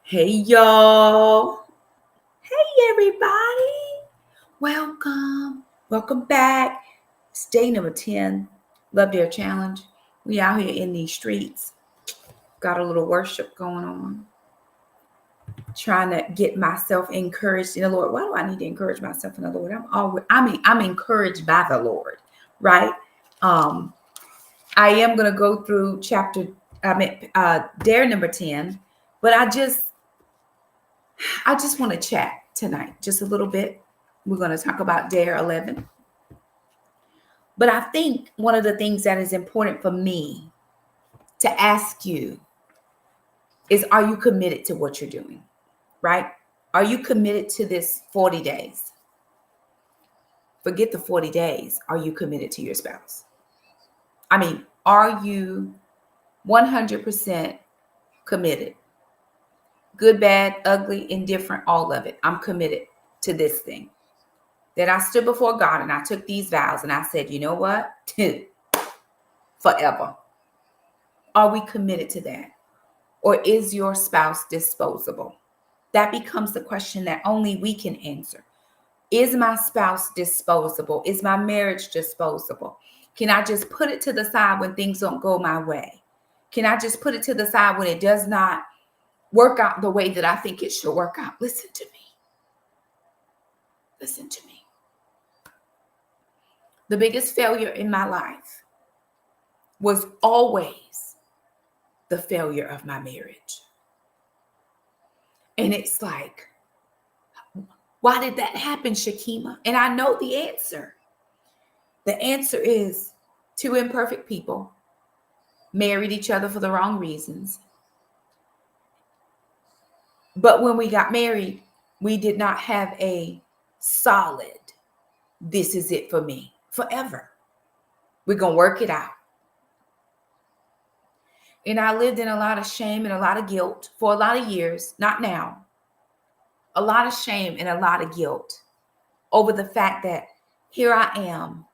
Hey, y'all. Hey, everybody. Welcome. Welcome back. It's day number 10. Love Dare Challenge. We out here in these streets. Got a little worship going on. Trying to get myself encouraged in the Lord. Why do I need to encourage myself in the Lord? I'm encouraged by the Lord, right? Um, I am gonna go through dare number 10, but I just want to chat tonight just a little bit. We're going to talk about Dare 11. But I think one of the things that is important for me to ask you is, are you committed to what you're doing? Right? Are you committed to this 40 days? Forget the 40 days. Are you committed to your spouse? I mean, are you 100% committed? Good, bad, ugly, indifferent, all of it. I'm committed to this thing. That I stood before God and I took these vows and I said, you know what? Forever. Are we committed to that? Or is your spouse disposable? That becomes the question that only we can answer. Is my spouse disposable? Is my marriage disposable? Can I just put it to the side when things don't go my way? Can I just put it to the side when it does not work out the way that I think it should work out? Listen to me. Listen to me. The biggest failure in my life was always the failure of my marriage. And it's like, why did that happen, Shakema? And I know the answer. The answer is two imperfect people married each other for the wrong reasons. But when we got married, we did not have a solid, this is it for me forever. We're going to work it out. And I lived in a lot of shame and a lot of guilt for a lot of years, not now. A lot of shame and a lot of guilt over the fact that here I am,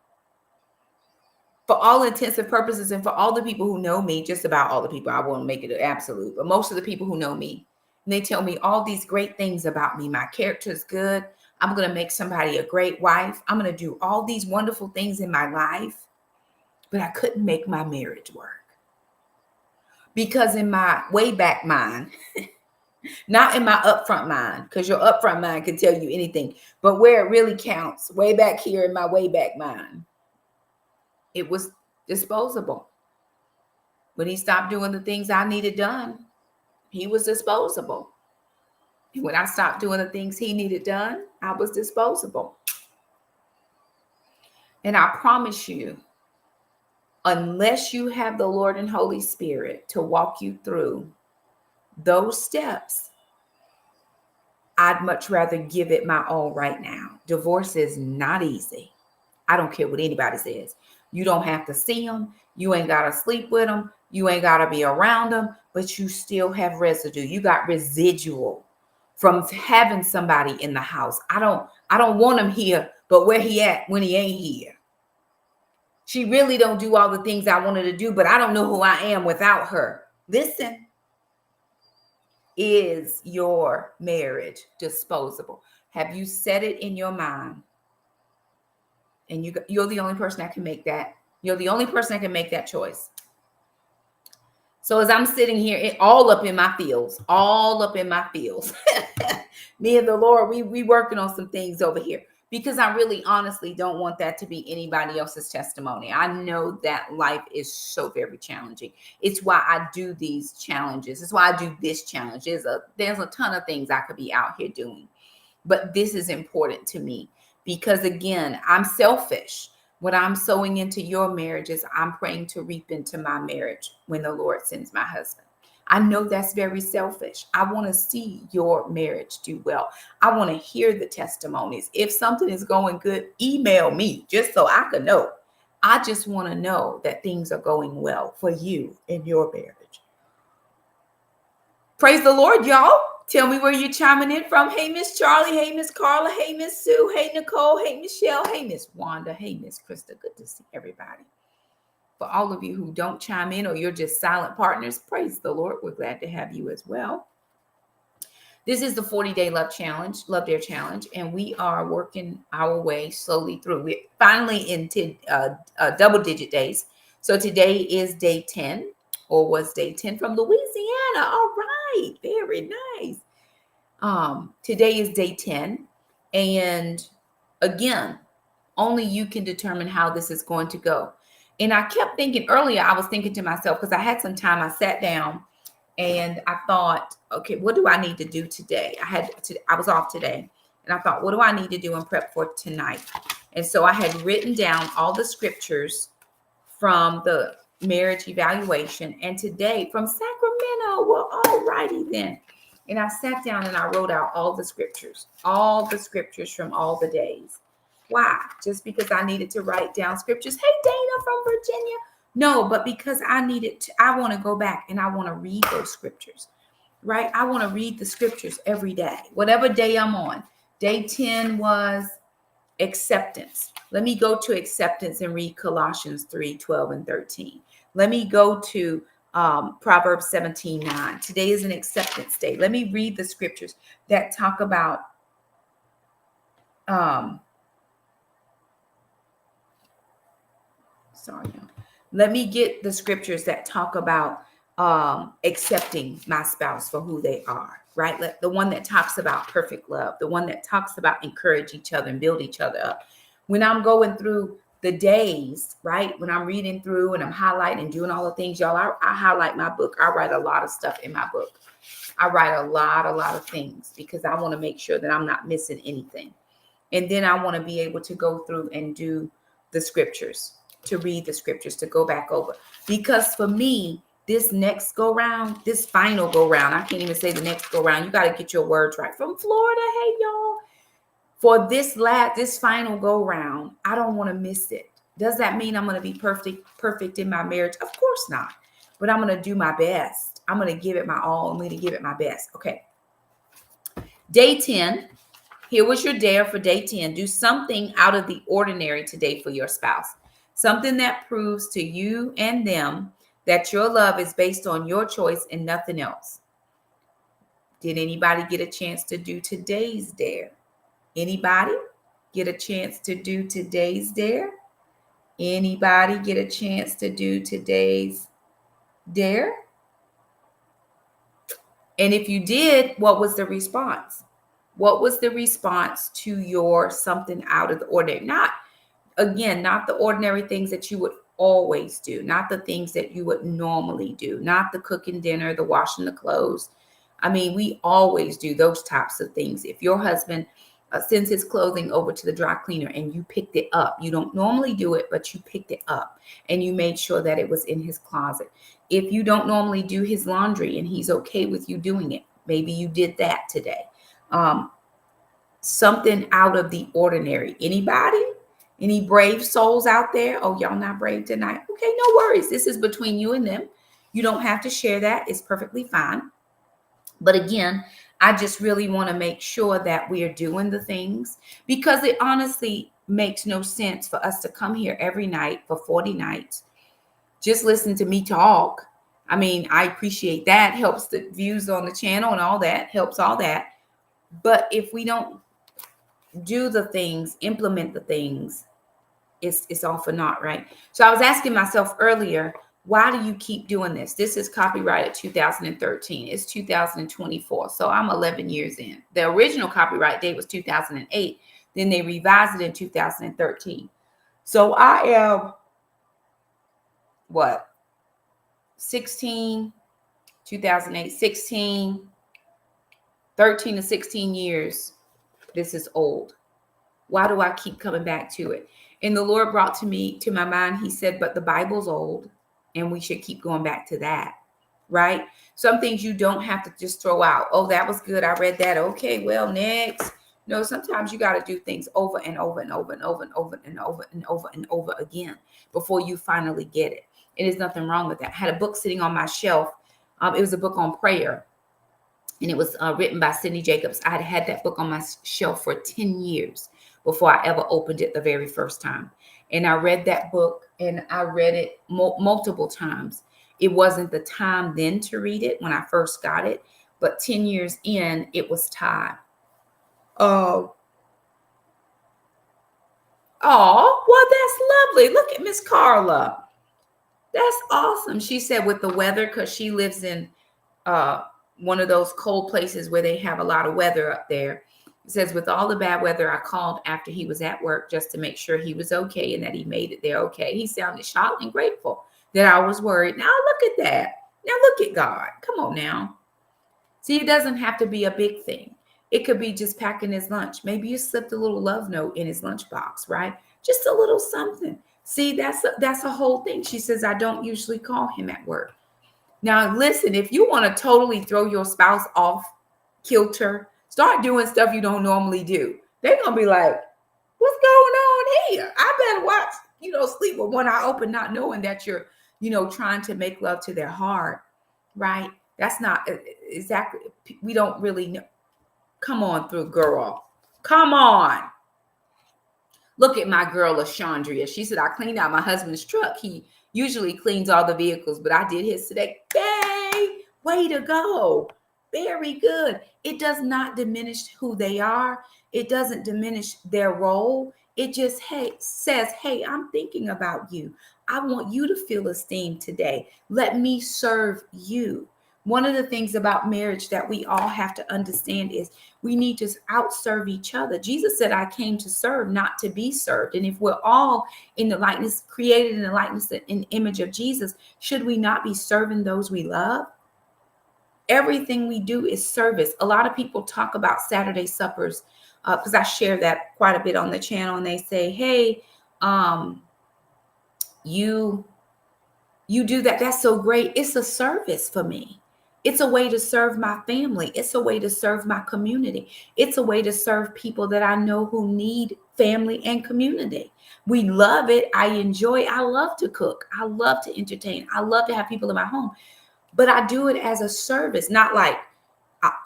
for all intents and purposes, and for all the people who know me, just about all the people, I won't make it an absolute, but most of the people who know me, and they tell me all these great things about me. My character is good. I'm going to make somebody a great wife. I'm going to do all these wonderful things in my life, but I couldn't make my marriage work. Because in my way back mind, not in my upfront mind, because your upfront mind can tell you anything, but where it really counts, way back here in my way back mind, it was disposable. When he stopped doing the things I needed done, he was disposable. And when I stopped doing the things he needed done, I was disposable. And I promise you, unless you have the Lord and Holy Spirit to walk you through those steps, I'd much rather give it my all right now. Divorce is not easy. I don't care what anybody says. You don't have to see them. You ain't got to sleep with them. You ain't got to be around them, but you still have residue. You got residual from having somebody in the house. I don't want him here, but where he at when he ain't here? She really don't do all the things I wanted to do, but I don't know who I am without her. Listen. Is your marriage disposable? Have you set it in your mind? And you're the only person that can make that. You're the only person that can make that choice. So as I'm sitting here, all up in my fields, me and the Lord, we working on some things over here, because I really honestly don't want that to be anybody else's testimony. I know that life is so very challenging. It's why I do these challenges. It's why I do this challenge. There's a ton of things I could be out here doing, but this is important to me because, again, I'm selfish. What I'm sowing into your marriage is I'm praying to reap into my marriage when the Lord sends my husband. I know that's very selfish. I want to see your marriage do well. I want to hear the testimonies. If something is going good, email me just so I can know. I just want to know that things are going well for you in your marriage. Praise the Lord, y'all. Tell me where you're chiming in from. Hey, Miss Charlie. Hey, Miss Carla. Hey, Miss Sue. Hey, Nicole. Hey, Michelle. Hey, Miss Wanda. Hey, Miss Krista. Good to see everybody. For all of you who don't chime in or you're just silent partners, praise the Lord. We're glad to have you as well. This is the 40-day Love Dare Challenge, and we are working our way slowly through. We're finally into double-digit days. So today is day 10, or was day 10 from Louisiana. All right, very nice. Today is day 10, and again, only you can determine how this is going to go. And I kept thinking earlier, I was thinking to myself, because I had some time, I sat down and I thought, okay, what do I need to do today? I was off today, and I thought, what do I need to do in prep for tonight? And so I had written down all the scriptures from the marriage evaluation, and today from Sacramento. Well, all righty then. And I sat down and I wrote out all the scriptures from all the days. Why? Just because I needed to write down scriptures. Hey, Dana from Virginia. No, but because I want to go back and I want to read those scriptures, right? I want to read the scriptures every day, whatever day I'm on. Day 10 was acceptance. Let me go to acceptance and read Colossians 3:12 and 13. Let me go to Proverbs 17:9. Today is an acceptance day. Let me read the scriptures that talk about let me get the scriptures that talk about accepting my spouse for who they are, right? The one that talks about perfect love, the one that talks about encourage each other and build each other up. When I'm going through the days, right? When I'm reading through and I'm highlighting and doing all the things, y'all, I highlight my book. I write a lot of stuff in my book. I write a lot of things because I want to make sure that I'm not missing anything. And then I want to be able to go through and do the scriptures, to read the scriptures, to go back over. Because for me, this next go round, this final go round, I can't even say the next go round. You got to get your words right. From Florida, hey, y'all. For this final go round, I don't want to miss it. Does that mean I'm going to be perfect in my marriage? Of course not. But I'm going to do my best. I'm going to give it my all. I'm going to give it my best. Okay. Day 10. Here was your dare for day 10. Do something out of the ordinary today for your spouse. Something that proves to you and them that your love is based on your choice and nothing else. Did anybody get a chance to do today's dare? Anybody get a chance to do today's dare? Anybody get a chance to do today's dare? And if you did, what was the response? What was the response to your something out of the ordinary? Not the ordinary things that you would always do, not the things that you would normally do, not the cooking dinner, the washing the clothes. I mean, we always do those types of things. If your husband sends his clothing over to the dry cleaner and you picked it up, you don't normally do it, but you picked it up and you made sure that it was in his closet. If you don't normally do his laundry and he's okay with you doing it, maybe you did that today. Something out of the ordinary. Anybody? Any brave souls out there? Oh, y'all not brave tonight? Okay, no worries. This is between you and them. You don't have to share that. It's perfectly fine. But again, I just really want to make sure that we are doing the things, because it honestly makes no sense for us to come here every night for 40 nights. Just listen to me talk. I mean, I appreciate that. Helps the views on the channel and all that. Helps all that. But if we don't do the things, implement the things, it's all for naught, right? So I was asking myself earlier, why do you keep doing this? This is copyrighted 2013. It's 2024. So I'm 11 years in. The original copyright date was 2008. Then they revised it in 2013. So I am, 2008, 16, 13 to 16 years. This is old. Why do I keep coming back to it? And the Lord brought to my mind, he said, but the Bible's old and we should keep going back to that, right? Some things you don't have to just throw out. Oh, that was good. I read that. Okay, well, next. No, sometimes you got to do things over and over and over and over and over and over and over and over again before you finally get it. And there's nothing wrong with that. I had a book sitting on my shelf. It was a book on prayer. And it was written by Cindy Jacobs. I had that book on my shelf for 10 years before I ever opened it the very first time. And I read that book and I read it multiple times. It wasn't the time then to read it when I first got it, but 10 years in, it was time. Oh, well, that's lovely. Look at Miss Carla. That's awesome. She said with the weather, because she lives in uh, one of those cold places where they have a lot of weather up there. It says, with all the bad weather, I called after he was at work just to make sure he was okay and that he made it there okay. He sounded shocked and grateful that I was worried. Now look at that. Now look at God. Come on now. See, it doesn't have to be a big thing. It could be just packing his lunch. Maybe you slipped a little love note in his lunchbox, right? Just a little something. See, that's a whole thing. She says, I don't usually call him at work. Now, listen, if you want to totally throw your spouse off kilter, start doing stuff you don't normally do. They're going to be like, what's going on here? I better watch, sleep with one eye open, not knowing that you're, trying to make love to their heart, right? That's not exactly, we don't really know. Come on through, girl. Come on. Look at my girl, Ashandria. She said, I cleaned out my husband's truck. He usually cleans all the vehicles, but I did his today. Yay! Way to go. Very good. It does not diminish who they are. It doesn't diminish their role. It just says, hey, I'm thinking about you. I want you to feel esteemed today. Let me serve you. One of the things about marriage that we all have to understand is we need to outserve each other. Jesus said, I came to serve, not to be served. And if we're all in the likeness, created in the likeness and image of Jesus, should we not be serving those we love? Everything we do is service. A lot of people talk about Saturday suppers because I share that quite a bit on the channel. And they say, hey, you do that. That's so great. It's a service for me. It's a way to serve my family. It's a way to serve my community. It's a way to serve people that I know who need family and community. We love it. I love to cook. I love to entertain. I love to have people in my home, but I do it as a service, not like,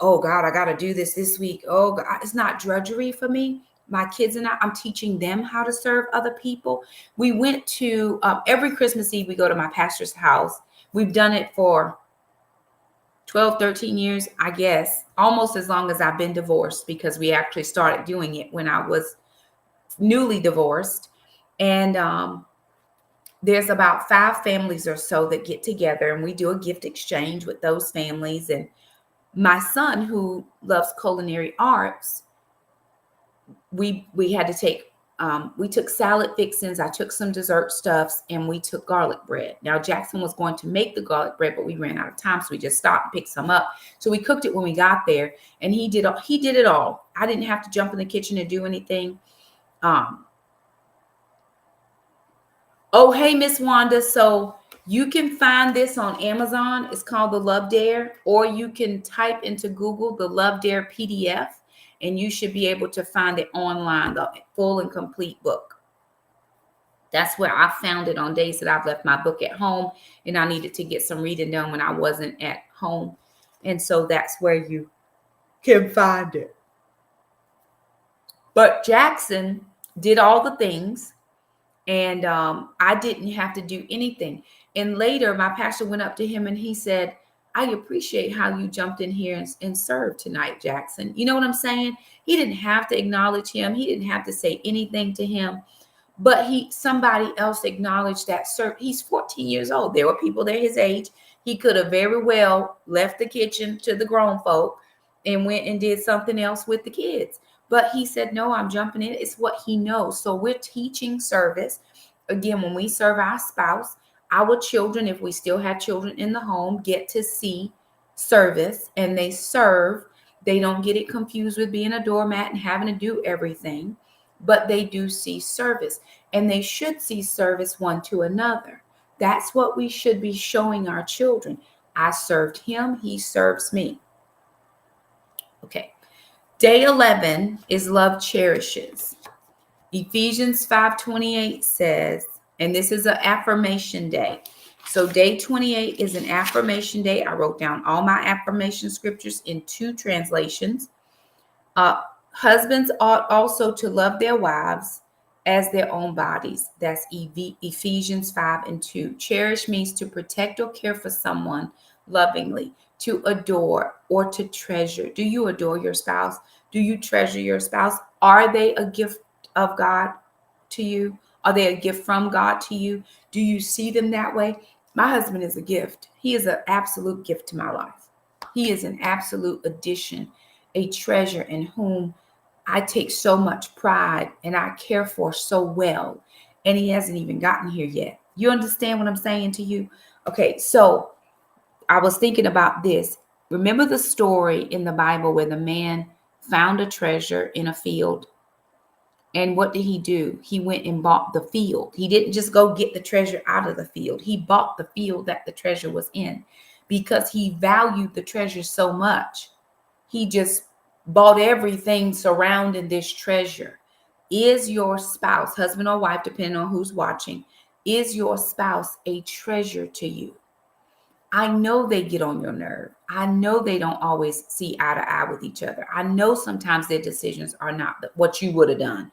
oh God, I got to do this week. Oh God, it's not drudgery for me. My kids and I'm teaching them how to serve other people. We went to, every Christmas Eve, we go to my pastor's house. We've done it for 12, 13 years, I guess, almost as long as I've been divorced, because we actually started doing it when I was newly divorced. And there's about 5 families or so that get together, and we do a gift exchange with those families. And my son, who loves culinary arts, we had to take, we took salad fixings, I took some dessert stuffs, and we took garlic bread. Now, Jackson was going to make the garlic bread, but we ran out of time, so we just stopped and picked some up. So we cooked it when we got there, and he did it all. I didn't have to jump in the kitchen and do anything. Oh, hey, Miss Wanda. So you can find this on Amazon. It's called the Love Dare, or you can type into Google the Love Dare PDF, and you should be able to find it online, the full and complete book. That's where I found it on days that I've left my book at home and I needed to get some reading done when I wasn't at home. And so that's where you can find it. But Jackson did all the things, and I didn't have to do anything. And later, my pastor went up to him and he said, I appreciate how you jumped in here and served tonight, Jackson. You know what I'm saying? He didn't have to acknowledge him. He didn't have to say anything to him. But somebody else acknowledged that, sir. He's 14 years old. There were people there his age. He could have very well left the kitchen to the grown folk and went and did something else with the kids. But he said, no, I'm jumping in. It's what he knows. So we're teaching service. Again, when we serve our spouse, our children, if we still have children in the home, get to see service, and they serve. They don't get it confused with being a doormat and having to do everything, but they do see service, and they should see service one to another. That's what we should be showing our children. I served him, he serves me. Okay. Day 11 is Love Cherishes. Ephesians 5:28 says, and this is an affirmation day. So day 28 is an affirmation day. I wrote down all my affirmation scriptures in 2 translations. Husbands ought also to love their wives as their own bodies. That's Ephesians 5:2. Cherish means to protect or care for someone lovingly. to adore or to treasure. Do you adore your spouse? Do you treasure your spouse? Are they a gift of God to you? Are they a gift from God to you? Do you see them that way? My husband is a gift. He is an absolute gift to my life. He is an absolute addition, a treasure in whom I take so much pride and I care for so well. And he hasn't even gotten here yet. You understand what I'm saying to you? Okay, so I was thinking about this. Remember the story in the Bible where the man found a treasure in a field? And what did he do? He went and bought the field. He didn't just go get the treasure out of the field. He bought the field that the treasure was in because he valued the treasure so much. He just bought everything surrounding this treasure. Is your spouse, husband or wife, depending on who's watching, is your spouse a treasure to you? I know they get on your nerve. I know they don't always see eye to eye with each other. I know sometimes their decisions are not what you would have done,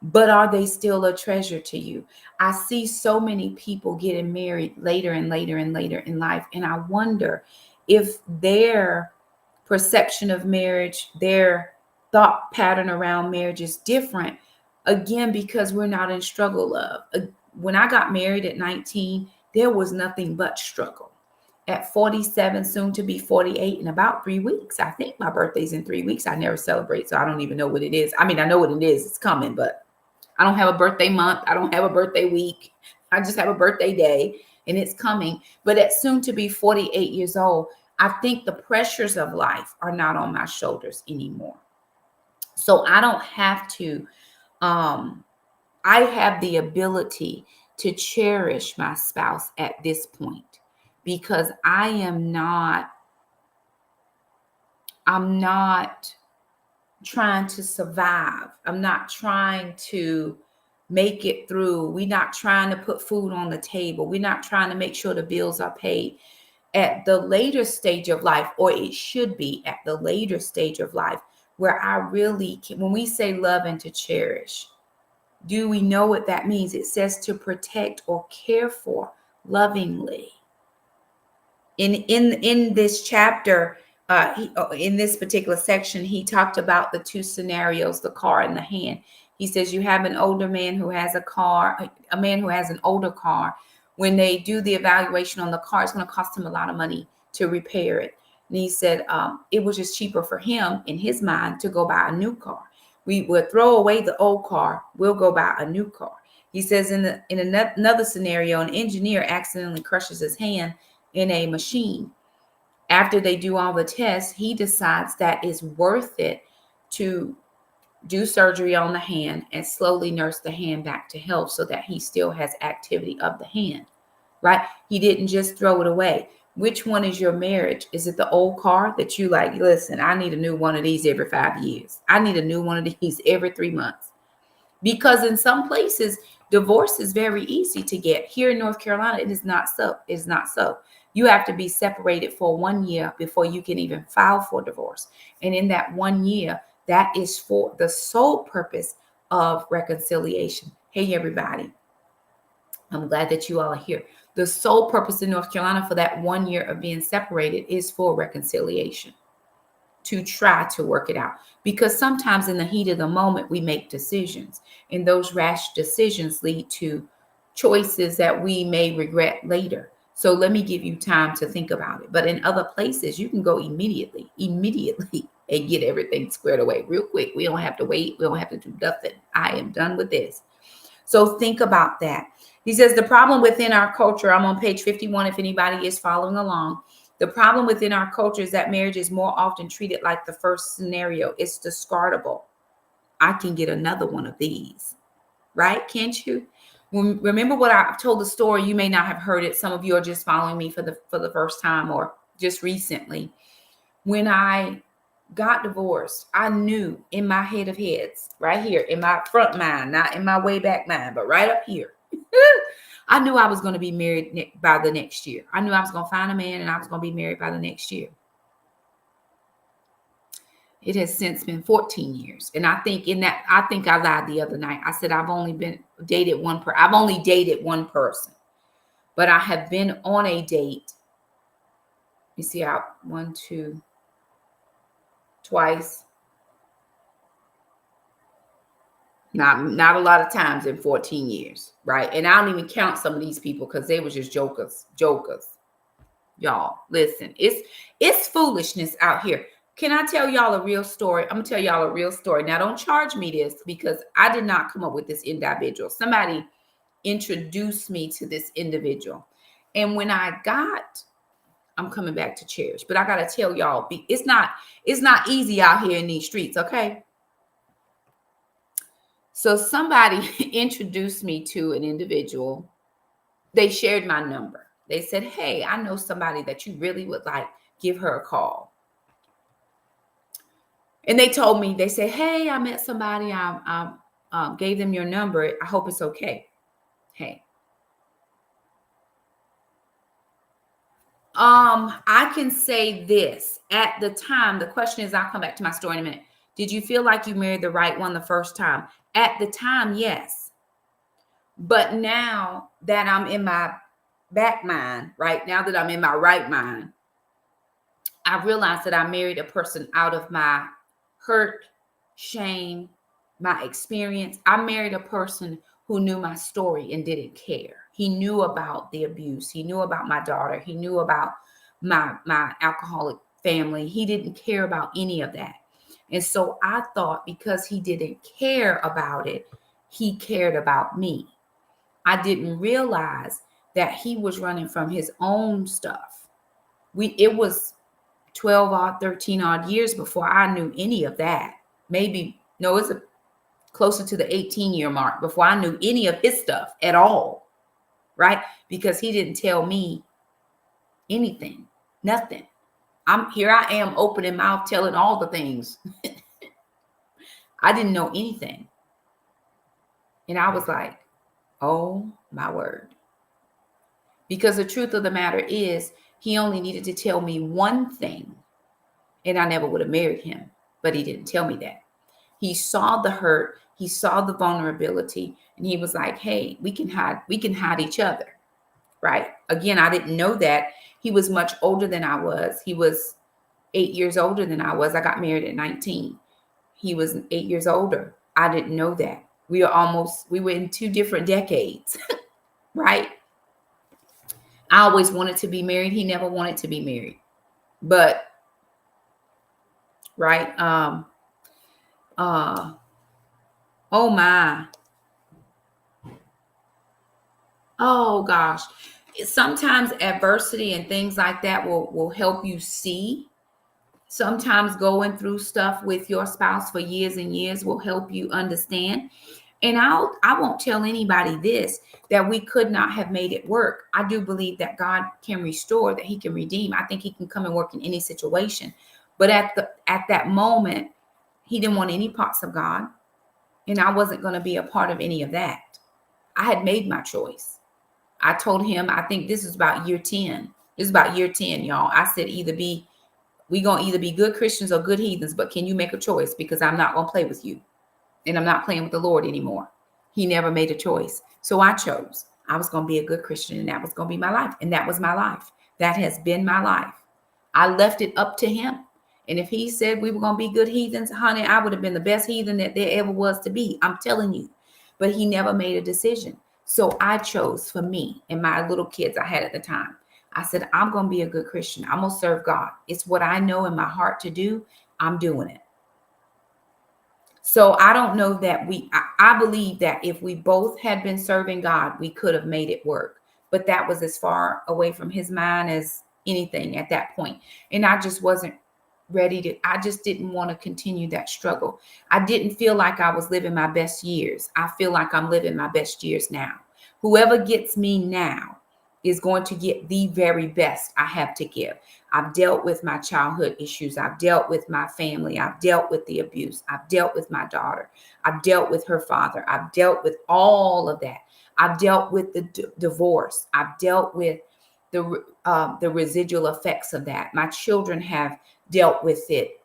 but are they still a treasure to you? I see so many people getting married later and later and later in life, and I wonder if their perception of marriage, their thought pattern around marriage is different, again, because we're not in struggle love. When I got married at 19, there was nothing but struggle. At 47, soon to be 48, in about 3 weeks. I think my birthday's in 3 weeks. I never celebrate, so I don't even know what it is. I mean, I know what it is. It's coming, but I don't have a birthday month. I don't have a birthday week. I just have a birthday day, and it's coming. But at soon to be 48 years old, I think the pressures of life are not on my shoulders anymore. So I don't have to, I have the ability to cherish my spouse at this point because I'm not trying to survive. I'm not trying to make it through. We're not trying to put food on the table. We're not trying to make sure the bills are paid. At the later stage of life, or it should be at the later stage of life, where I really can, when we say love and to cherish, do we know what that means? It says to protect or care for lovingly. In this chapter, in this particular section, he talked about the two scenarios, the car and the hand. He says you have an older man who has a car, a man who has an older car. When they do the evaluation on the car, it's going to cost him a lot of money to repair it. And he said it was just cheaper for him, in his mind, to go buy a new car. We would throw away the old car. We'll go buy a new car. He says in another scenario, an engineer accidentally crushes his hand in a machine. After they do all the tests, he decides that it's worth it to do surgery on the hand and slowly nurse the hand back to health so that he still has activity of the hand, right? He didn't just throw it away. Which one is your marriage? Is it the old car that you like, listen, I need a new one of these every 5 years. I need a new one of these every 3 months. Because in some places, divorce is very easy to get. Here in North Carolina, it is not so. It's not so. You have to be separated for 1 year before you can even file for divorce. And in that 1 year, that is for the sole purpose of reconciliation. Hey, everybody. I'm glad that you all are here. The sole purpose in North Carolina for that 1 year of being separated is for reconciliation, to try to work it out. Because sometimes in the heat of the moment, we make decisions, and those rash decisions lead to choices that we may regret later. So let me give you time to think about it. But in other places, you can go immediately and get everything squared away real quick. We don't have to wait. We don't have to do nothing. I am done with this. So think about that. He says the problem within our culture, I'm on page 51 if anybody is following along. The problem within our culture is that marriage is more often treated like the first scenario. It's discardable. I can get another one of these, right? Can't you? Remember what I told the story. You may not have heard it. Some of you are just following me for the first time or just recently. When I got divorced, I knew in my head of heads, right here in my front mind, not in my way back mind, but right up here. I knew I was going to be married by the next year. I knew I was going to find a man and I was going to be married by the next year. It has since been 14 years. And I think I lied the other night. I said I've only dated one person, but I have been on a date You see how 1, 2, twice. Not a lot of times in 14 years, right? And I don't even count some of these people because they were just jokers. Y'all, listen, it's foolishness out here. Can I tell y'all a real story? I'm gonna tell y'all a real story. Now, don't charge me this because I did not come up with this individual. Somebody introduced me to this individual. And when I'm coming back to Cherished, but I gotta tell y'all, it's not easy out here in these streets, okay? So somebody introduced me to an individual. They shared my number. They said, hey, I know somebody that you really would like. Give her a call. And they told me, they said, hey, I met somebody. I gave them your number. I hope it's okay. Hey. I can say this. At the time, the question is, I'll come back to my story in a minute. Did you feel like you married the right one the first time? At the time, yes. But now that I'm in my back mind, right? Now that I'm in my right mind, I realized that I married a person out of my hurt, shame, my experience. I married a person who knew my story and didn't care. He knew about the abuse. He knew about my daughter. He knew about my alcoholic family. He didn't care about any of that. And so I thought because he didn't care about it, he cared about me. I didn't realize that he was running from his own stuff. It was 12 odd, 13 odd years before I knew any of that. It's closer to the 18-year mark before I knew any of his stuff at all, right? Because he didn't tell me anything, nothing. I am opening mouth telling all the things. I didn't know anything. And I was like, oh my word. Because the truth of the matter is, he only needed to tell me one thing and I never would have married him. But he didn't tell me that. He saw the hurt. He saw the vulnerability. And he was like, hey, we can hide each other. Right. Again, I didn't know that. He was much older than I was. He was 8 years older than I was. I got married at 19. He was 8 years older. I didn't know that. We were in 2 different decades. Right. I always wanted to be married. He never wanted to be married. But, right. Oh my. Oh gosh. Sometimes adversity and things like that will help you see. Sometimes going through stuff with your spouse for years and years will help you understand. And I won't tell anybody this, that we could not have made it work. I do believe that God can restore, that he can redeem. I think he can come and work in any situation. But at that moment, he didn't want any parts of God. And I wasn't going to be a part of any of that. I had made my choice. I told him, I think this is about year 10. This is about year 10, y'all. I said, we going to either be good Christians or good heathens, but can you make a choice? Because I'm not going to play with you. And I'm not playing with the Lord anymore. He never made a choice. So I chose. I was going to be a good Christian, and that was going to be my life. And that was my life. That has been my life. I left it up to him. And if he said we were going to be good heathens, honey, I would have been the best heathen that there ever was to be. I'm telling you. But he never made a decision. So I chose for me and my little kids I had at the time. I said, I'm going to be a good Christian. I'm going to serve God. It's what I know in my heart to do. I'm doing it. So I don't know that I believe that if we both had been serving God, we could have made it work. But that was as far away from his mind as anything at that point. And I just wasn't ready I just didn't want to continue that struggle. I didn't feel like I was living my best years. I feel like I'm living my best years now. Whoever gets me now is going to get the very best I have to give. I've dealt with my childhood issues. I've dealt with my family. I've dealt with the abuse. I've dealt with my daughter. I've dealt with her father. I've dealt with all of that. I've dealt with the divorce. I've dealt with the residual effects of that. My children have dealt with it.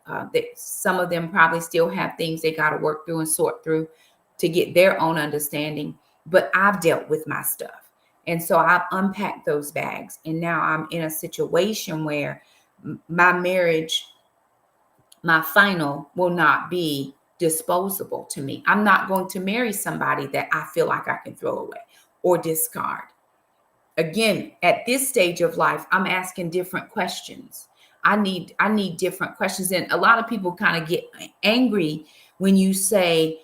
Some of them probably still have things they got to work through and sort through to get their own understanding. But I've dealt with my stuff. And so I've unpacked those bags. And now I'm in a situation where my marriage, my final will not be disposable to me. I'm not going to marry somebody that I feel like I can throw away or discard. Again, at this stage of life, I'm asking different questions. I need different questions. And a lot of people kind of get angry when you say,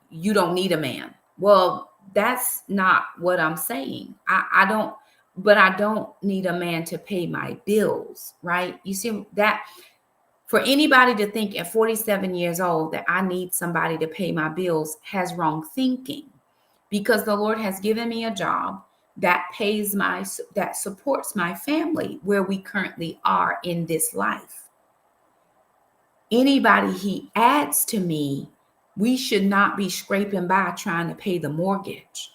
you don't need a man. Well, that's not what I'm saying. I don't need a man to pay my bills, right? You see that for anybody to think at 47 years old that I need somebody to pay my bills has wrong thinking, because the Lord has given me a job that that supports my family where we currently are in this life. Anybody he adds to me, we should not be scraping by trying to pay the mortgage.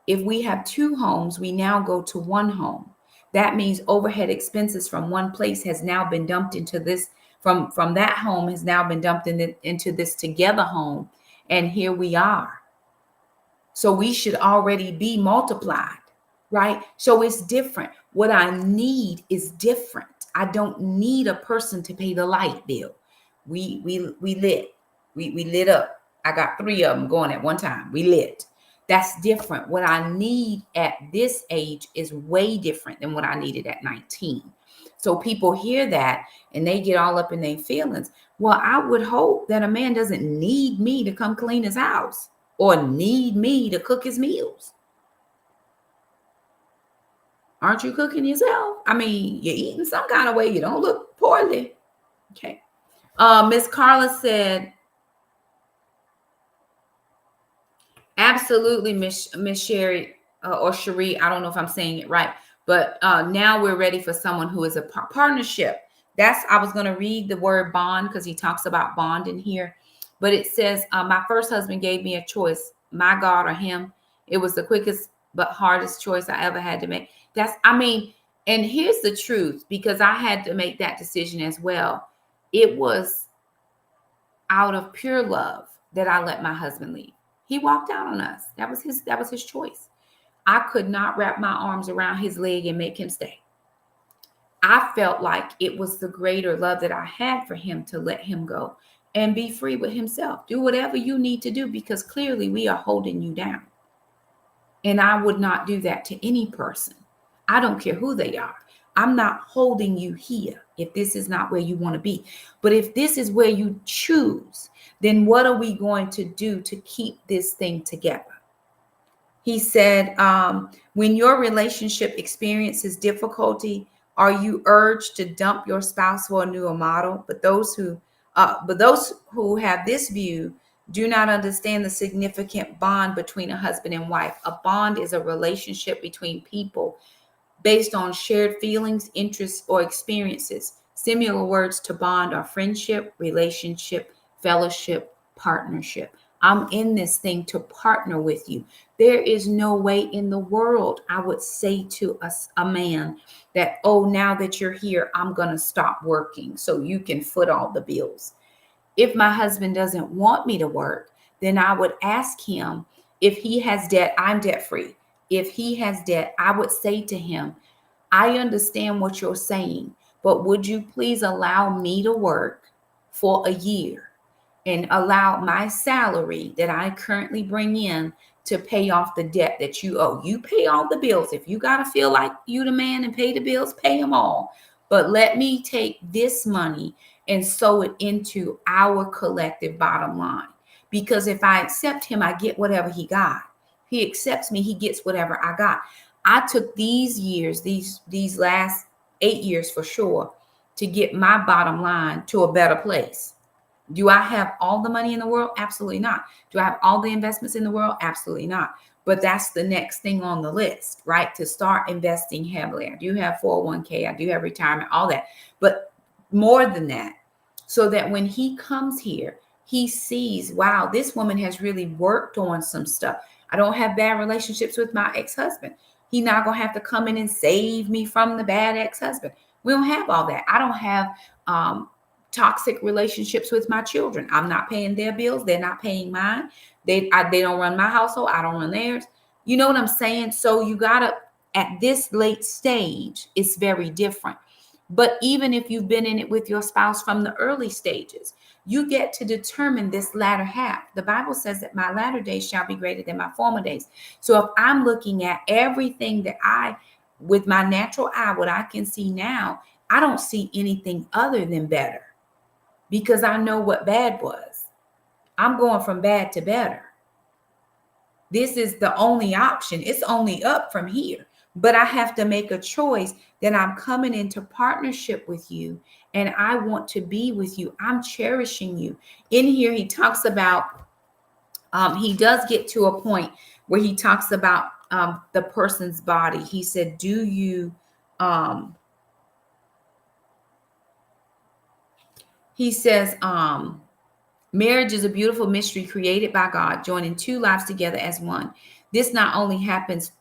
If we have 2 homes, we now go to 1 home. That means overhead expenses from one place has now been dumped into this, from that home has now been dumped into this together home. And here we are. So we should already be multiplied, right? So it's different. What I need is different. I don't need a person to pay the light bill. We lit. We lit up. I got 3 of them going at one time. We lit. That's different. What I need at this age is way different than what I needed at 19. So people hear that and they get all up in their feelings. Well, I would hope that a man doesn't need me to come clean his house or need me to cook his meals. Aren't you cooking yourself? I mean, you're eating some kind of way. You don't look poorly. Okay. Miss Carla said, absolutely, Miss Sherry or Cherie. I don't know if I'm saying it right, but now we're ready for someone who is a partnership. I was going to read the word bond because he talks about bond in here, but it says, my first husband gave me a choice, my God or him. It was the quickest but hardest choice I ever had to make. And here's the truth, because I had to make that decision as well. It was out of pure love that I let my husband leave. He walked out on us. That was his choice. I could not wrap my arms around his leg and make him stay. I felt like it was the greater love that I had for him to let him go and be free with himself. Do whatever you need to do, because clearly we are holding you down. And I would not do that to any person. I don't care who they are. I'm not holding you here if this is not where you want to be. But if this is where you choose, then what are we going to do to keep this thing together? He said, when your relationship experiences difficulty, are you urged to dump your spouse for a newer model? But those who have this view do not understand the significant bond between a husband and wife. A bond is a relationship between people based on shared feelings, interests, or experiences. Similar words to bond are friendship, relationship, fellowship, partnership. I'm in this thing to partner with you. There is no way in the world I would say to a man that, oh, now that you're here, I'm going to stop working so you can foot all the bills. If my husband doesn't want me to work, then I would ask him, if he has debt, I'm debt free. If he has debt, I would say to him, I understand what you're saying, but would you please allow me to work for a year and allow my salary that I currently bring in to pay off the debt that you owe? You pay all the bills. If you got to feel like you the man and pay the bills, pay them all. But let me take this money and sow it into our collective bottom line. Because if I accept him, I get whatever he got. He accepts me, he gets whatever I got. I took these years, these last 8 years for sure, to get my bottom line to a better place. Do I have all the money in the world? Absolutely not. Do I have all the investments in the world? Absolutely not. But that's the next thing on the list, right? To start investing heavily. I do have 401k, I do have retirement, all that. But more than that, so that when he comes here, he sees, wow, this woman has really worked on some stuff. I don't have bad relationships with my ex-husband. He's not going to have to come in and save me from the bad ex-husband. We don't have all that. I don't have toxic relationships with my children. I'm not paying their bills. They're not paying mine. They don't run my household. I don't run theirs. You know what I'm saying? So you got to at this late stage, it's very different. But even if you've been in it with your spouse from the early stages, you get to determine this latter half. The Bible says that my latter days shall be greater than my former days. So if I'm looking at everything that with my natural eye, what I can see now, I don't see anything other than better, because I know what bad was. I'm going from bad to better. This is the only option. It's only up from here. But I have to make a choice that I'm coming into partnership with you, and I want to be with you. I'm cherishing you. In here, he talks about, he does get to a point where he talks about the person's body. He said, do you, he says, marriage is a beautiful mystery created by God, joining two lives together as one. This not only happens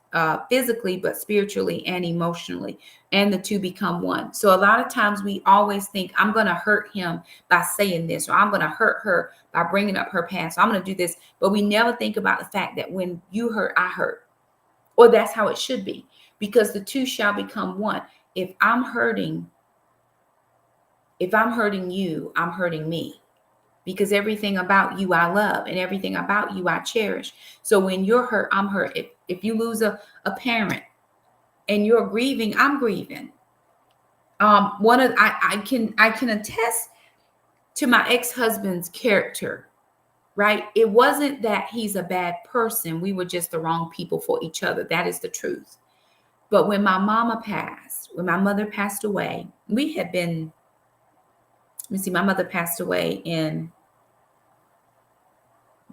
physically, but spiritually and emotionally, and the two become one. So a lot of times we always think, I'm going to hurt him by saying this, or I'm going to hurt her by bringing up her past, so I'm going to do this. But we never think about the fact that when you hurt, I hurt, or that's how it should be, because the two shall become one. If I'm hurting you, I'm hurting me. Because everything about you I love, and everything about you I cherish. So when you're hurt, I'm hurt. If you lose a parent and you're grieving, I'm grieving. I can attest to my ex-husband's character, right? It wasn't that he's a bad person. We were just the wrong people for each other. That is the truth. But when my mother passed away, my mother passed away in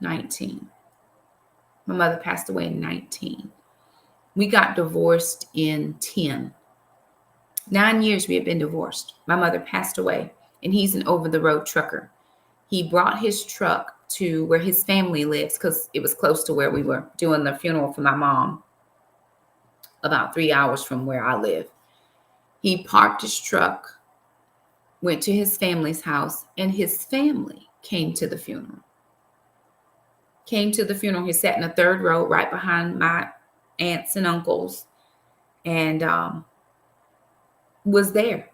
19. My mother passed away in 19. We got divorced in 10. 9 years we had been divorced. My mother passed away, and he's an over-the-road trucker. He brought his truck to where his family lives, because it was close to where we were doing the funeral for my mom, about 3 hours from where I live. He parked his truck, went to his family's house, and his family came to the funeral. He sat in the third row right behind my aunts and uncles, and was there,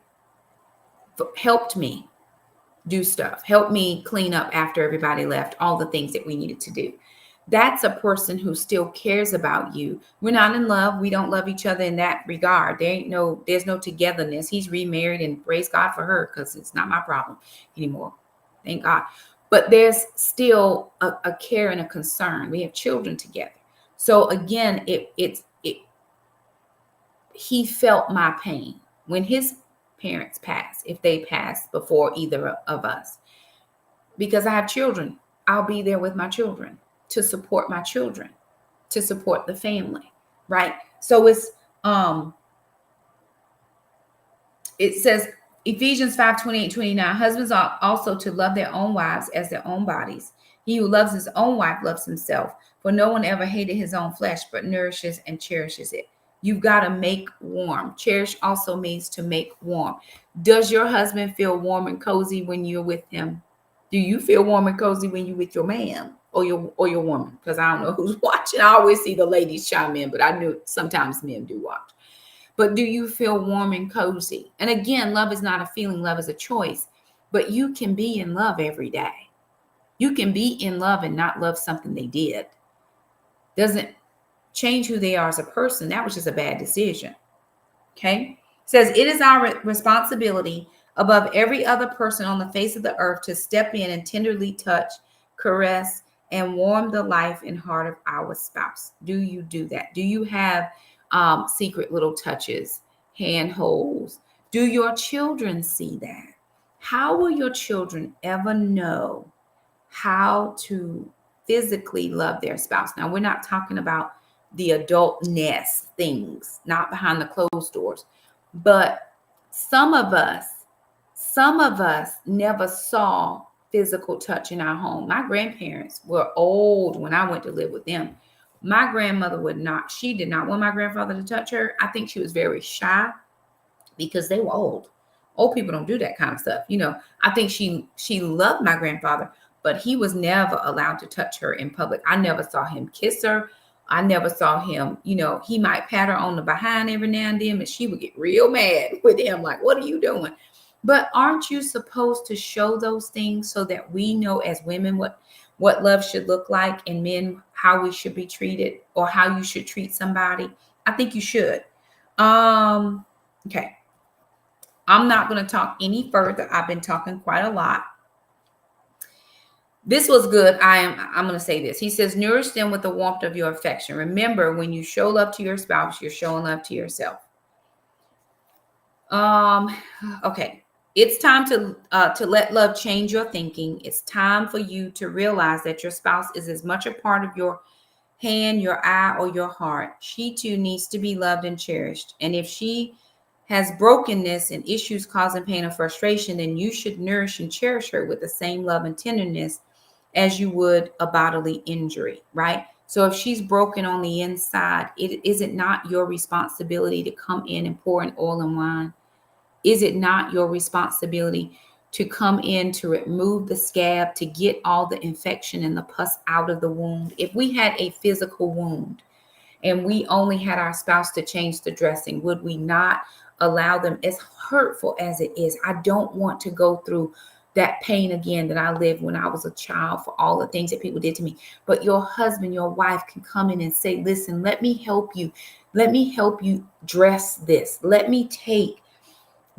helped me do stuff, helped me clean up after everybody left, all the things that we needed to do. That's a person who still cares about you. We're not in love. We don't love each other in that regard. There's no togetherness. He's remarried, and praise God for her, because it's not my problem anymore. Thank God. But there's still a care and a concern. We have children together. So again, he felt my pain when his parents passed, if they passed before either of us. Because I have children, I'll be there with my children to support my children, to support the family, right? So it says, Ephesians 5:28-29, husbands are also to love their own wives as their own bodies. He who loves his own wife loves himself, for no one ever hated his own flesh, but nourishes and cherishes it. You've got to make warm. Cherish also means to make warm. Does your husband feel warm and cozy when you're with him? Do you feel warm and cozy when you're with your man or your woman? Because I don't know who's watching. I always see the ladies chime in, but I knew sometimes men do watch. But do you feel warm and cozy? And again, love is not a feeling. Love is a choice. But you can be in love every day. You can be in love and not love something they did. Doesn't change who they are as a person. That was just a bad decision. Okay? It says, it is our responsibility above every other person on the face of the earth to step in and tenderly touch, caress, and warm the life and heart of our spouse. Do you do that? Do you have secret little touches, handholds? Do your children see that? How will your children ever know how to physically love their spouse? Now, we're not talking about the adultness things, not behind the closed doors, but some of us never saw physical touch in our home. My grandparents were old when I went to live with them. My grandmother she did not want my grandfather to touch her. I think she was very shy because they were old. Old people don't do that kind of stuff. I think she loved my grandfather, but he was never allowed to touch her in public. I never saw him kiss her. I never saw him, he might pat her on the behind every now and then, but she would get real mad with him. Like, what are you doing? But aren't you supposed to show those things so that we know as women what love should look like, and men how we should be treated, or how you should treat somebody? I think you should. Okay. I'm not going to talk any further. I've been talking quite a lot. This was good. I'm going to say this. He says, nourish them with the warmth of your affection. Remember, when you show love to your spouse, you're showing love to yourself. Okay. It's time to let love change your thinking. It's time for you to realize that your spouse is as much a part of your hand, your eye, or your heart. She too needs to be loved and cherished. And if she has brokenness and issues causing pain or frustration, then you should nourish and cherish her with the same love and tenderness as you would a bodily injury, right? So if she's broken on the inside, is it not your responsibility to come in and pour in oil and wine? Is it not your responsibility to come in to remove the scab, to get all the infection and the pus out of the wound? If we had a physical wound and we only had our spouse to change the dressing, would we not allow them, as hurtful as it is? I don't want to go through that pain again that I lived when I was a child, for all the things that people did to me. But your husband, your wife can come in and say, listen, let me help you. Let me help you dress this. Let me take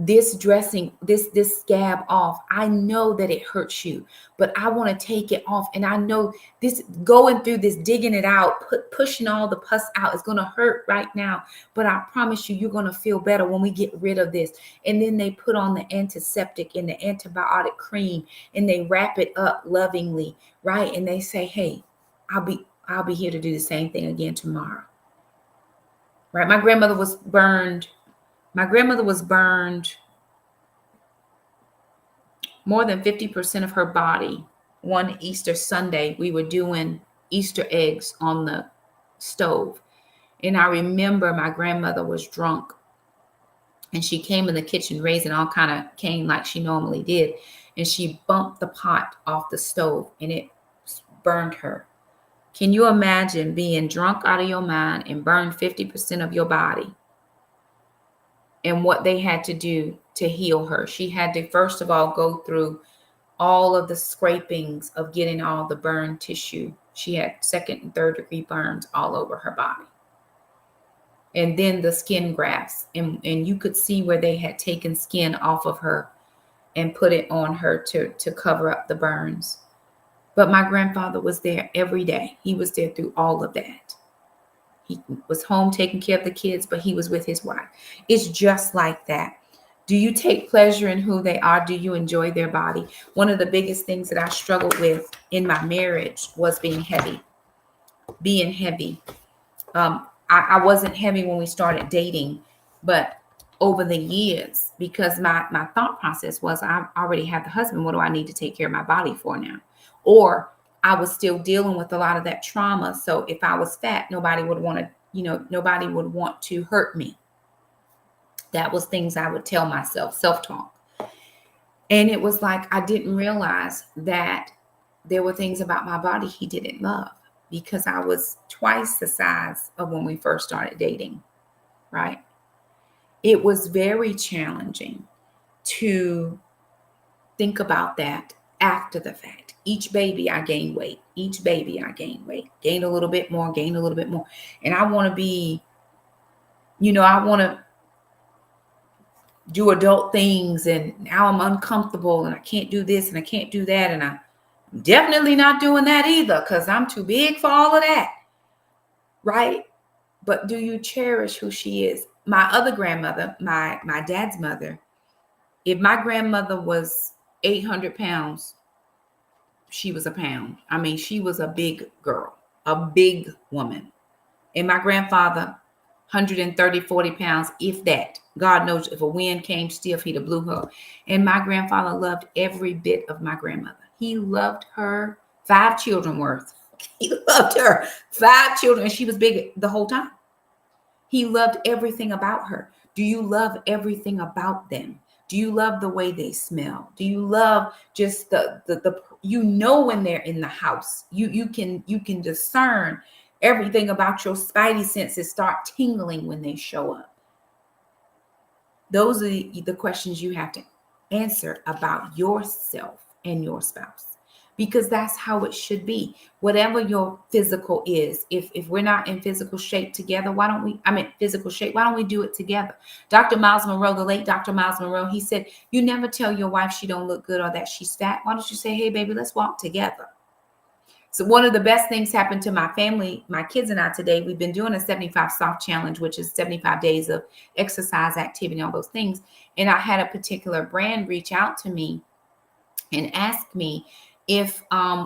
this dressing, this scab off. I know that it hurts you, but I want to take it off. And I know this, going through this, digging it out, pushing all the pus out is going to hurt right now. But I promise you, you're going to feel better when we get rid of this. And then they put on the antiseptic and the antibiotic cream, and they wrap it up lovingly, right? And they say, hey, I'll be here to do the same thing again tomorrow. Right? My grandmother was burned more than 50% of her body. One Easter Sunday, we were doing Easter eggs on the stove. And I remember my grandmother was drunk, and she came in the kitchen raising all kind of cane like she normally did. And she bumped the pot off the stove, and it burned her. Can you imagine being drunk out of your mind and burned 50% of your body? And what they had to do to heal her. She had to, first of all, go through all of the scrapings of getting all the burned tissue. She had second and third degree burns all over her body. And then the skin grafts. And you could see where they had taken skin off of her and put it on her to cover up the burns. But my grandfather was there every day. He was there through all of that. He was home taking care of the kids, but he was with his wife. It's just like that. Do you take pleasure in who they are? Do you enjoy their body? One of the biggest things that I struggled with in my marriage was being heavy. I wasn't heavy when we started dating, but over the years, because my thought process was, I already have the husband. What do I need to take care of my body for now? Or I was still dealing with a lot of that trauma. So if I was fat, nobody would want to hurt me. That was things I would tell myself, self-talk. And it was like, I didn't realize that there were things about my body he didn't love, because I was twice the size of when we first started dating, right? It was very challenging to think about that after the fact. Each baby, I gained weight. Gained a little bit more, And I want to be, I want to do adult things, and now I'm uncomfortable, and I can't do this and I can't do that. And I'm definitely not doing that either, because I'm too big for all of that. Right? But do you cherish who she is? My other grandmother, my dad's mother, if my grandmother was 800 pounds, she was a pound. I mean, she was a big girl, a big woman. And my grandfather, 130, 40 pounds, if that. God knows, if a wind came stiff, he'd have blew her. And my grandfather loved every bit of my grandmother. He loved her, 5 children worth. He loved her, 5 children, and she was big the whole time. He loved everything about her. Do you love everything about them? Do you love the way they smell? Do you love just the when they're in the house? You can discern Everything about your spidey senses start tingling when they show up. Those are the questions you have to answer about yourself and your spouse, because that's how it should be. Whatever your physical is, if we're not in physical shape together, why don't we, physical shape, why don't we do it together? Dr. Miles Monroe, the late Dr. Miles Monroe, he said, you never tell your wife she don't look good or that she's fat. Why don't you say, hey, baby, let's walk together? So one of the best things happened to my family, my kids and I today. We've been doing a 75 soft challenge, which is 75 days of exercise, activity, all those things. And I had a particular brand reach out to me and ask me if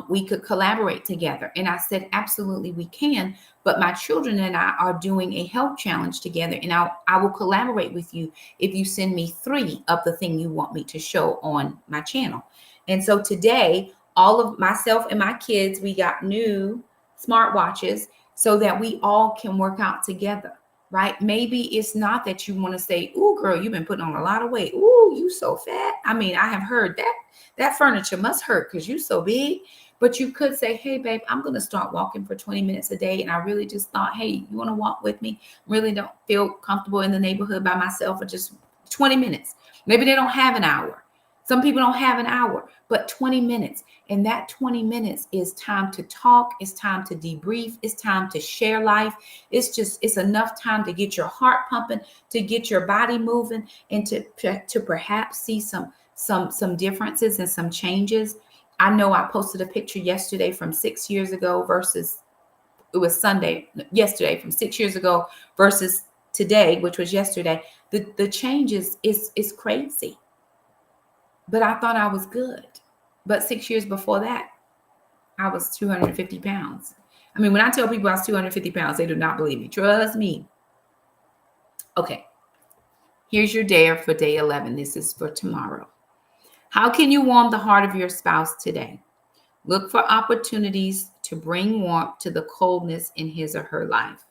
we could collaborate together. And I said, absolutely, we can. But my children and I are doing a health challenge together. And I will collaborate with you if you send me 3 of the thing you want me to show on my channel. And so today, all of myself and my kids, we got new smartwatches so that we all can work out together, right? Maybe it's not that you want to say, ooh, girl, you've been putting on a lot of weight. Ooh, you so fat. I mean, I have heard that furniture must hurt because you're so big. But you could say, hey, babe, I'm going to start walking for 20 minutes a day. And I really just thought, hey, you want to walk with me? Really don't feel comfortable in the neighborhood by myself for just 20 minutes. Maybe they don't have an hour. Some people don't have an hour, but 20 minutes. And that 20 minutes is time to talk. It's time to debrief. It's time to share life. It's enough time to get your heart pumping, to get your body moving, and to perhaps see some differences and some changes. I know I posted a picture yesterday from 6 years ago versus, it was Sunday, yesterday, from 6 years ago versus today, which was yesterday. The changes is crazy. But I thought I was good. But 6 years before that, I was 250 pounds. I mean, when I tell people I was 250 pounds, they do not believe me. Trust me. Okay. Here's your dare for day 11. This is for tomorrow. How can you warm the heart of your spouse today? Look for opportunities to bring warmth to the coldness in his or her life.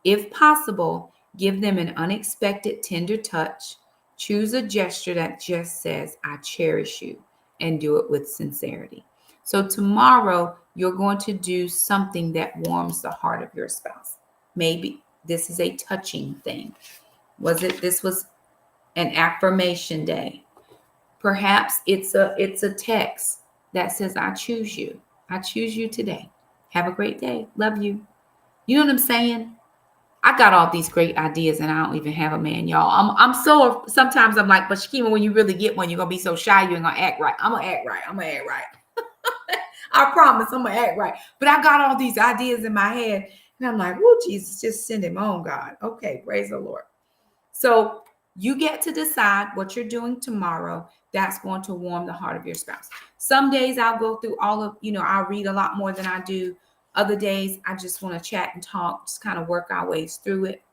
If possible, give them an unexpected tender touch. Choose a gesture that just says, I cherish you, and do it with sincerity. So tomorrow, you're going to do something that warms the heart of your spouse. Maybe this is a touching thing. This was an affirmation day. Perhaps it's a text that says, I choose you. I choose you today. Have a great day. Love you. You know what I'm saying? I got all these great ideas and I don't even have a man, y'all. I'm so, sometimes I'm like, but Shakema, when you really get one, you're going to be so shy, you ain't going to act right. I'm going to act right. I'm going to act right. I promise I'm going to act right. But I got all these ideas in my head and I'm like, oh, Jesus, just send him on, God. Okay, praise the Lord. So you get to decide what you're doing tomorrow that's going to warm the heart of your spouse. Some days I'll go through all of, I'll read a lot more than I do. Other days, I just want to chat and talk, just kind of work our ways through it.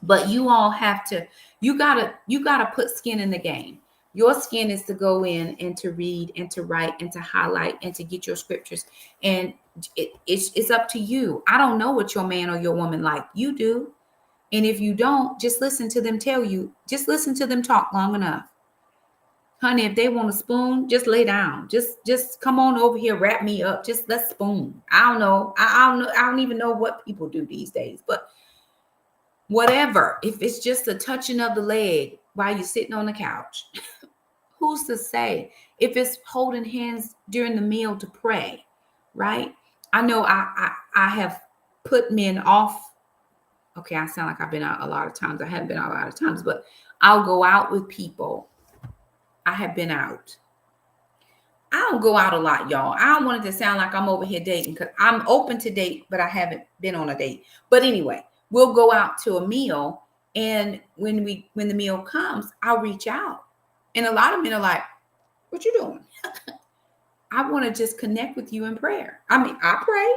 But you all have to, you gotta put skin in the game. Your skin is to go in and to read and to write and to highlight and to get your scriptures. And it's up to you. I don't know what your man or your woman like. You do. And if you don't, just listen to them tell you. Just listen to them talk long enough. Honey, if they want a spoon, just lay down. Just come on over here, wrap me up. Just let's spoon. I don't know. I don't even know what people do these days. But whatever. If it's just a touching of the leg while you're sitting on the couch, who's to say? If it's holding hands during the meal to pray, right? I know I have put men off. Okay, I sound like I've been out a lot of times. I haven't been out a lot of times, but I'll go out with people. I have been out. I don't go out a lot, y'all. I don't want it to sound like I'm over here dating because I'm open to date, but I haven't been on a date. But anyway, we'll go out to a meal. And when the meal comes, I'll reach out. And a lot of men are like, what you doing? I want to just connect with you in prayer. I mean, I pray,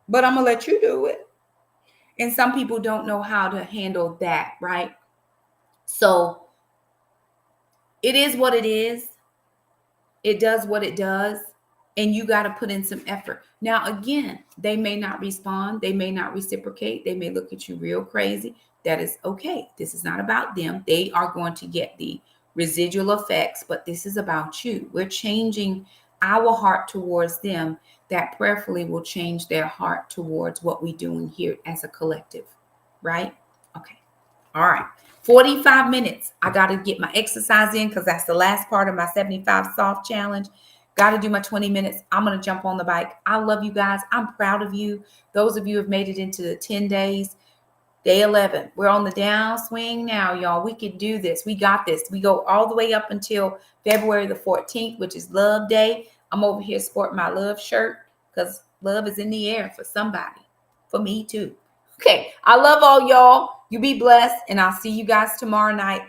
but I'm going to let you do it. And some people don't know how to handle that, right? So it is what it is. It does what it does. And you got to put in some effort. Now, again, they may not respond. They may not reciprocate. They may look at you real crazy. That is okay. This is not about them. They are going to get the residual effects, but this is about you. We're changing our heart towards them that prayerfully will change their heart towards what we're doing here as a collective, right? Okay. All right. 45 minutes. I got to get my exercise in because that's the last part of my 75 soft challenge. Got to do my 20 minutes. I'm going to jump on the bike. I love you guys. I'm proud of you. Those of you who have made it into the 10 days. Day 11. We're on the downswing now, y'all. We can do this. We got this. We go all the way up until February the 14th, which is Love Day. I'm over here sporting my love shirt because love is in the air for somebody. For me too. Okay. I love all y'all. You be blessed. And I'll see you guys tomorrow night.